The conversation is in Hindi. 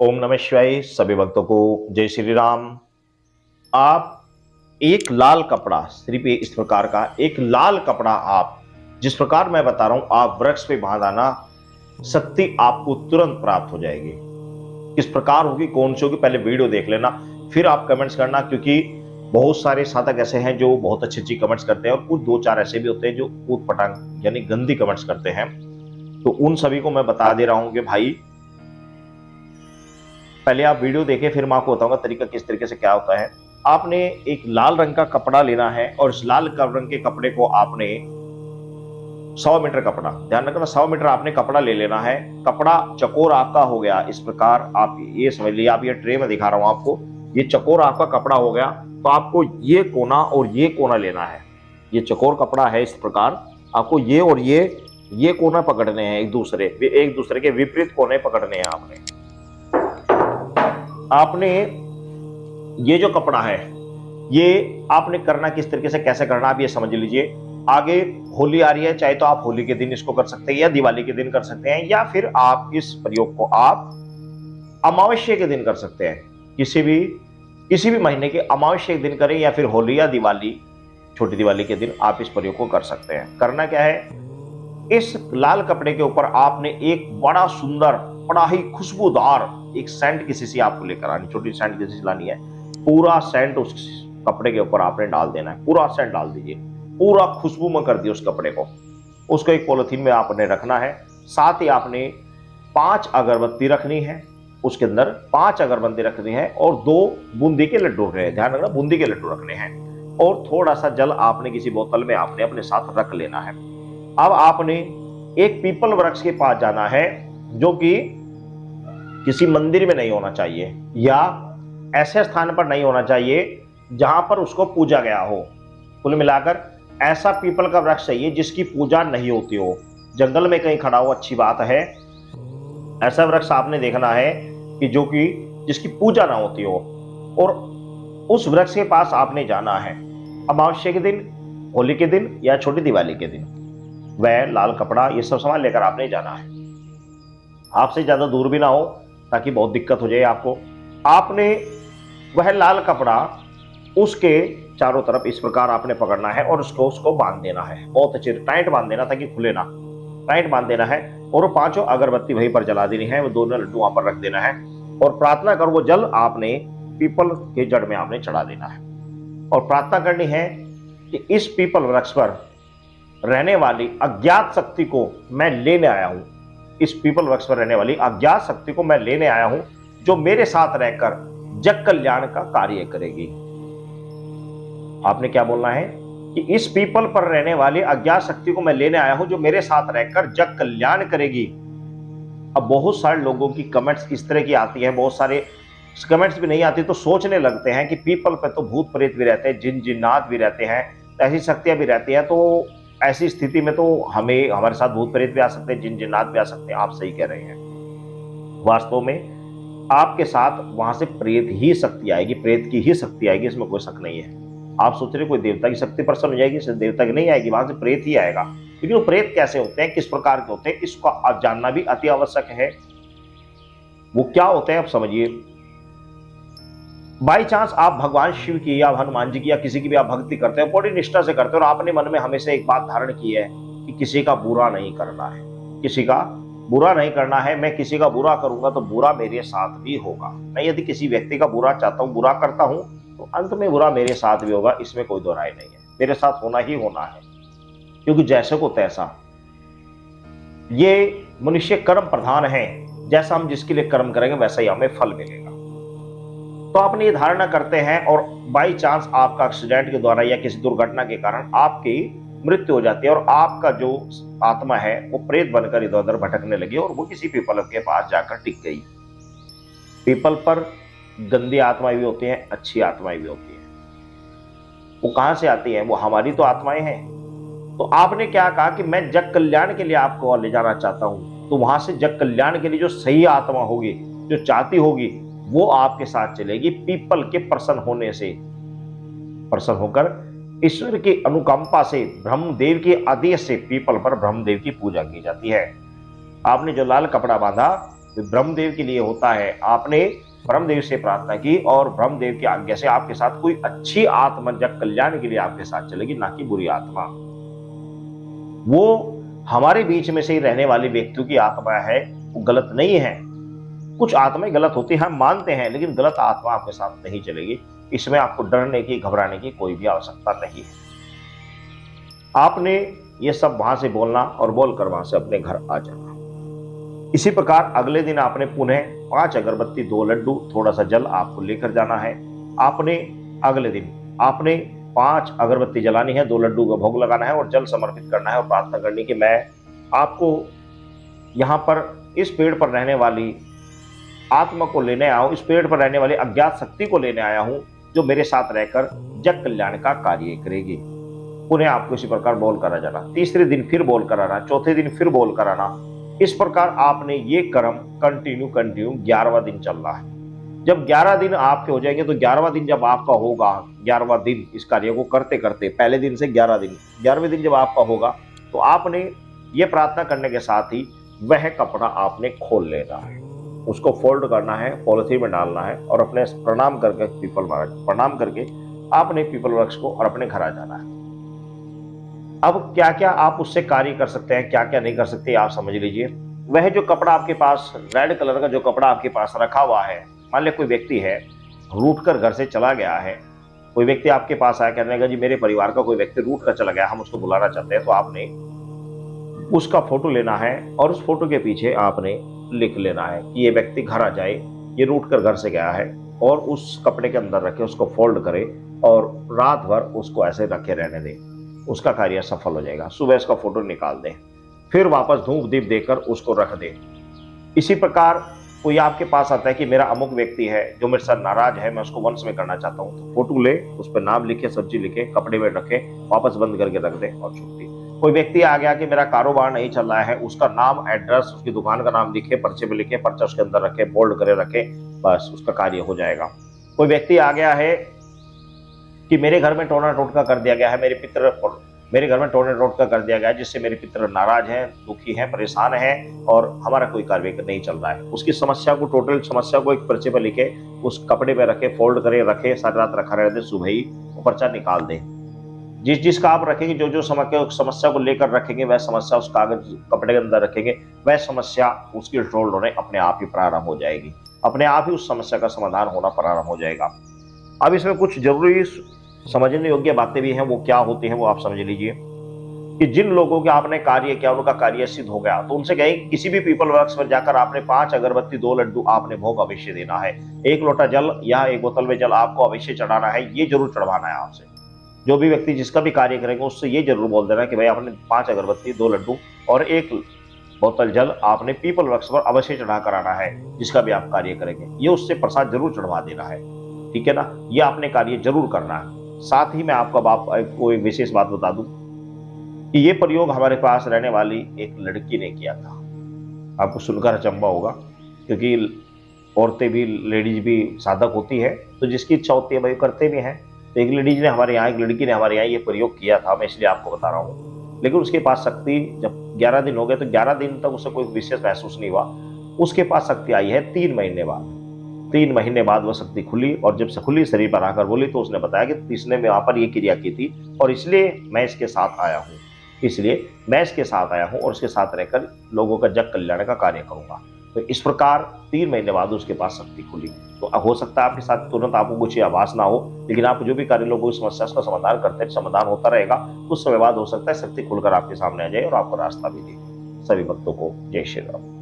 ओम नमः शिवाय। सभी भक्तों को जय श्री राम। आप एक लाल कपड़ा, सिर्फ इस प्रकार का एक लाल कपड़ा, आप जिस प्रकार मैं बता रहा हूं, आप वृक्ष पे बांध आना, शक्ति आपको तुरंत प्राप्त हो जाएगी। किस प्रकार होगी, कौन सी होगी, पहले वीडियो देख लेना, फिर आप कमेंट्स करना। क्योंकि बहुत सारे साधक ऐसे हैं जो बहुत अच्छी अच्छी कमेंट्स करते हैं और कुछ दो चार ऐसे भी होते हैं जो ऊट पटांग यानी गंदी कमेंट्स करते हैं। तो उन सभी को मैं बता दे रहा हूं कि भाई पहले आप वीडियो देखें, फिर मैं आपको बताऊंगा तरीका किस तरीके से क्या होता है। आपने एक लाल रंग का कपड़ा लेना है और इस लाल रंग के कपड़े को आपने 100 मीटर कपड़ा, ध्यान रखना 100 मीटर आपने कपड़ा ले लेना है। कपड़ा चकोर आपका हो गया इस प्रकार, आप ये समझ लीजिए, आप ये ट्रे में दिखा रहा हूं आपको, ये चकोर आपका कपड़ा हो गया। तो आपको ये कोना और ये कोना लेना है। ये चकोर कपड़ा है इस प्रकार, आपको ये और ये कोना पकड़ने हैं, एक दूसरे के विपरीत कोने पकड़ने हैं। आपने ये जो कपड़ा है ये आपने करना किस तरीके से, कैसे करना, आप ये समझ लीजिए। आगे होली आ रही है, चाहे तो आप होली के दिन इसको कर सकते हैं या दिवाली के दिन कर सकते हैं, या फिर आप इस प्रयोग को आप अमावस्या के दिन कर सकते हैं। किसी भी महीने के अमावस्या के दिन करें या फिर होली या दिवाली, छोटी दिवाली के दिन आप इस प्रयोग को कर सकते हैं। करना क्या है, इस लाल कपड़े के ऊपर आपने एक बड़ा सुंदर, बड़ा ही खुशबूदार एक सेंट की शीशी आपको लेकर आनी, छोटी सेंट की शीशी लानी है। पूरा सेंट उस कपड़े के ऊपर आपने डाल देना है, पूरा सेंट डाल दीजिए, पूरा खुशबू में कर दिए उस कपड़े को। उसको एक पॉलिथीन में आपने रखना है। साथ ही आपने 5 अगरबत्ती रखनी है, उसके अंदर 5 अगरबत्ती रखनी है और 2 बूंदी के लड्डू रखने हैं, ध्यान रखना बूंदी के लड्डू रखने हैं। और थोड़ा सा जल आपने किसी बोतल में आपने अपने साथ रख लेना है। अब आपने एक पीपल वृक्ष के पास जाना है, जो कि किसी मंदिर में नहीं होना चाहिए या ऐसे स्थान पर नहीं होना चाहिए जहां पर उसको पूजा गया हो। कुल मिलाकर ऐसा पीपल का वृक्ष चाहिए जिसकी पूजा नहीं होती हो। जंगल में कहीं खड़ा हो अच्छी बात है, ऐसा वृक्ष आपने देखना है कि जिसकी पूजा ना होती हो, और उस वृक्ष के पास आपने जाना है अमावस्या के दिन, होली के दिन या छोटी दिवाली के दिन। वह लाल कपड़ा, ये सब सामान लेकर आपने जाना है। आपसे ज्यादा दूर भी ना हो ताकि बहुत दिक्कत हो जाए आपको। आपने वह लाल कपड़ा उसके चारों तरफ इस प्रकार आपने पकड़ना है और उसको बांध देना है, बहुत अच्छे टाइट बांध देना ताकि खुले ना, टाइट बांध देना है। और वो 5 अगरबत्ती वहीं पर जला देनी है, वो 2 लड्डू वहां पर रख देना है और प्रार्थना कर, वो जल आपने पीपल के जड़ में आपने चढ़ा देना है। और प्रार्थना करनी है कि इस पीपल वृक्ष पर रहने वाली अज्ञात शक्ति को मैं लेने आया हूं, इस पीपल वृक्ष पर रहने वाली अज्ञात शक्ति को मैं लेने आया हूं, जो मेरे साथ रहकर जग कल्याण का कार्य करेगी। आपने क्या बोलना है कि इस पीपल पर रहने वाली अज्ञात शक्ति को मैं लेने आया हूं, जो मेरे साथ रहकर जग कल्याण करेगी। अब बहुत सारे लोगों की कमेंट्स इस तरह की आती है, बहुत सारे कमेंट्स भी नहीं आती तो सोचने लगते हैं कि पीपल पे तो भूत प्रेत भी रहते हैं, जिन जिन्नात भी रहते हैं, ऐसी शक्तियां भी रहती हैं। तो ऐसी स्थिति में तो हमारे साथ भूत प्रेत भी आ सकते हैं, जिन जिन्नात भी आ सकते हैं। आप सही कह रहे हैं। वास्तव में आपके साथ वहां से प्रेत ही शक्ति आएगी, प्रेत की ही शक्ति आएगी, इसमें कोई शक नहीं है। आप सोच रहे कोई देवता की शक्ति प्रसन्न हो जाएगी, सिर्फ देवता की नहीं आएगी, वहां से प्रेत ही आएगा। लेकिन वो प्रेत कैसे होते हैं, किस प्रकार के होते हैं, इसको आप जानना भी अति आवश्यक है। वो क्या होते हैं आप समझिए। बाई चांस आप भगवान शिव की या हनुमान जी की या किसी की भी आप भक्ति करते हो, बड़ी निष्ठा से करते हो, और आपने मन में हमेशा एक बात धारण की है कि किसी का बुरा नहीं करना है, किसी का बुरा नहीं करना है। मैं किसी का बुरा करूंगा तो बुरा मेरे साथ भी होगा। मैं यदि किसी व्यक्ति का बुरा चाहता हूं, बुरा करता हूं, तो अंत में बुरा मेरे साथ भी होगा, इसमें कोई दो राय नहीं है। मेरे साथ होना ही होना है, क्योंकि जैसे को तैसा, ये मनुष्य कर्म प्रधान है। जैसा हम जिसके लिए कर्म करेंगे वैसा ही हमें फल मिलेगा। तो आपने ये धारणा करते हैं और बाई चांस आपका एक्सीडेंट के द्वारा या किसी दुर्घटना के कारण आपकी मृत्यु हो जाती है और आपका जो आत्मा है वो प्रेत बनकर इधर उधर भटकने लगी और वो किसी पीपल के पास जाकर टिक गई। पीपल पर गंदी आत्माएं भी होती हैं, अच्छी आत्माएं भी होती हैं। वो कहां से आती हैं, वो हमारी तो आत्माएं हैं। तो आपने क्या कहा कि मैं जग कल्याण के लिए आपको ले जाना चाहता हूं, तो वहां से जग कल्याण के लिए जो सही आत्मा होगी, जो चाहती होगी, वो आपके साथ चलेगी। पीपल के प्रसन्न होने से, प्रसन्न होकर ईश्वर की अनुकंपा से, ब्रह्मदेव के आदेश से पीपल पर ब्रह्मदेव की पूजा की जाती है। आपने जो लाल कपड़ा बांधा ब्रह्मदेव के लिए होता है। आपने ब्रह्मदेव से प्रार्थना की और ब्रह्मदेव की आज्ञा से आपके साथ कोई अच्छी आत्मा जग कल्याण के लिए आपके साथ चलेगी, ना कि बुरी आत्मा। वो हमारे बीच में से ही रहने वाली व्यक्तियों की आत्मा है, वो गलत नहीं है। कुछ आत्माएं गलत होती हैं, हम मानते हैं, लेकिन गलत आत्मा आपके साथ नहीं चलेगी। इसमें आपको डरने की, घबराने की कोई भी आवश्यकता नहीं है। आपने ये सब वहां से बोलना और बोलकर वहां से अपने घर आ जाना। इसी प्रकार अगले दिन आपने पुनः 5 अगरबत्ती, 2 लड्डू, थोड़ा सा जल आपको लेकर जाना है। आपने अगले दिन आपने 5 अगरबत्ती जलानी है, 2 लड्डू का भोग लगाना है और जल समर्पित करना है और प्रार्थना करनी कि मैं आपको यहाँ पर इस पेड़ पर रहने वाली आत्मा को लेने आया हूं, इस पेड़ पर रहने वाली अज्ञात शक्ति को लेने आया हूं, जो मेरे साथ रहकर जग कल्याण का कार्य करेगी। पुनः आपको इसी प्रकार बोल कर आ जाना। तीसरे दिन फिर बोल कर आना, चौथे दिन फिर बोल कर आना। इस प्रकार आपने ये कर्म कंटिन्यू 11वां दिन चलना है। जब 11 दिन आपके हो जाएंगे, तो 11वां दिन जब आपका होगा, 11वां दिन इस कार्य को करते करते, पहले दिन से 11 दिन, 11वें दिन जब आपका होगा, तो आपने ये प्रार्थना करने के साथ ही वह कपड़ा आपने खोल लेना है, उसको फोल्ड करना है, पॉलिथीन में डालना है और अपने प्रणाम करके पीपल महाराज प्रणाम करके आपने पीपल वृक्ष को और अपने घर आ जाना है। अब क्या क्या आप उससे कार्य कर सकते हैं, क्या क्या नहीं कर सकते, आप समझ लीजिए। वह जो कपड़ा आपके पास, रेड कलर का जो कपड़ा आपके पास रखा हुआ है, मान लिया कोई व्यक्ति है, रूठ कर घर से चला गया है, कोई व्यक्ति आपके पास आया, कहने लगा जी मेरे परिवार का कोई व्यक्ति रूठ कर चला गया, हम उसको बुलाना चाहते हैं, तो आपने उसका फोटो लेना है और उस फोटो के पीछे आपने लिख लेना है कि ये व्यक्ति घर आ जाए, ये रूठ कर घर से गया है, और उस कपड़े के अंदर रखे, उसको फोल्ड करे और रात भर उसको ऐसे रखे रहने दे, उसका कार्य सफल हो जाएगा। सुबह उसका फोटो निकाल दें, फिर वापस धूप दीप देकर उसको रख दें। इसी प्रकार कोई आपके पास आता है कि मेरा अमुक व्यक्ति है जो मेरे साथ नाराज है, मैं उसको वंश में करना चाहता हूं, तो फोटो ले, उस पर नाम लिखे, सब्जी लिखे, कपड़े में रखे, वापस बंद करके रख दे और छुट्टी। कोई व्यक्ति आ गया कि मेरा कारोबार नहीं चल रहा है, उसका नाम, एड्रेस, उसकी दुकान का नाम लिखे, पर्चे में लिखे, पर्चा उसके अंदर रखे, बोल्ड करे रखे, बस उसका कार्य हो जाएगा। कोई व्यक्ति आ गया है कि मेरे घर में टोना टोटका कर दिया गया है, मेरे घर में टोना टोटका कर दिया गया है, जिससे मेरे पितर नाराज हैं, दुखी हैं, परेशान हैं और हमारा कोई कार्य नहीं चल रहा है। उसकी समस्या को, टोटल समस्या को एक पर्चे पर लिखे, उस कपड़े पे रखे, फोल्ड करे रखे, सारी रात रखा रह दे, सुबह ही वो पर्चा निकाल दे। जिसका आप रखेंगे, जो समस्या को लेकर रखेंगे, वह समस्या उस कागज कपड़े के अंदर रखेंगे, वह समस्या उसकी रोल होने अपने आप ही प्रारंभ हो जाएगी, अपने आप ही उस समस्या का समाधान होना प्रारंभ हो जाएगा। अब इसमें कुछ जरूरी समझने योग्य बातें भी हैं, वो क्या होती हैं वो आप समझ लीजिए। कि जिन लोगों के आपने कार्य किया, उनका कार्य सिद्ध हो गया, तो उनसे कहें किसी भी पीपल वृक्ष पर जाकर आपने 5 अगरबत्ती, 2 लड्डू आपने भोग अवश्य देना है। 1 लोटा जल या 1 बोतल में जल आपको अवश्य चढ़ाना है, ये जरूर चढ़वाना है आपसे। जो भी व्यक्ति जिसका भी कार्य करेंगे उससे ये जरूर बोल देना कि भाई आपने 5 अगरबत्ती, 2 लड्डू और 1 बोतल जल आपने पीपल वृक्ष पर अवश्य चढ़ा कर आना है, जिसका भी आप कार्य करेंगे। ये उससे प्रसाद जरूर चढ़वा देना है, ठीक है ना। ये आपने कार्य जरूर करना है। साथ ही मैं आपको एक विशेष बात बता दूं कि ये प्रयोग हमारे पास रहने वाली एक लड़की ने किया था। आपको सुनकर अचंभा होगा, क्योंकि औरतें भी, लेडीज भी साधक होती है, तो जिसकी इच्छा होती है भाई करते भी हैं। तो एक लेडीज ने हमारे यहाँ, एक लड़की ने हमारे यहाँ ये प्रयोग किया था, मैं इसलिए आपको बता रहा हूँ। लेकिन उसके पास शक्ति, जब 11 दिन हो गए तो 11 दिन तक उसे कोई विशेष महसूस नहीं हुआ। उसके पास शक्ति आई है 3 महीने बाद। 3 महीने बाद वह शक्ति खुली, और जब से खुली शरीर पर आकर बोली, तो उसने बताया कि इसने वहां पर ये क्रिया की थी और इसलिए मैं इसके साथ आया हूँ, और उसके साथ रहकर लोगों का जग कल्याण का कार्य करूंगा। तो इस प्रकार 3 महीने बाद उसके पास शक्ति खुली। तो हो सकता है आपके साथ तुरंत आपको कुछ आभास ना हो, लेकिन आप जो भी कार्य लोगों की समस्या का समाधान करते हैं, समाधान होता रहेगा। कुछ समय बाद हो सकता है शक्ति खुलकर आपके सामने आ जाए और आपको रास्ता भी दे। सभी भक्तों को जय श्री राम।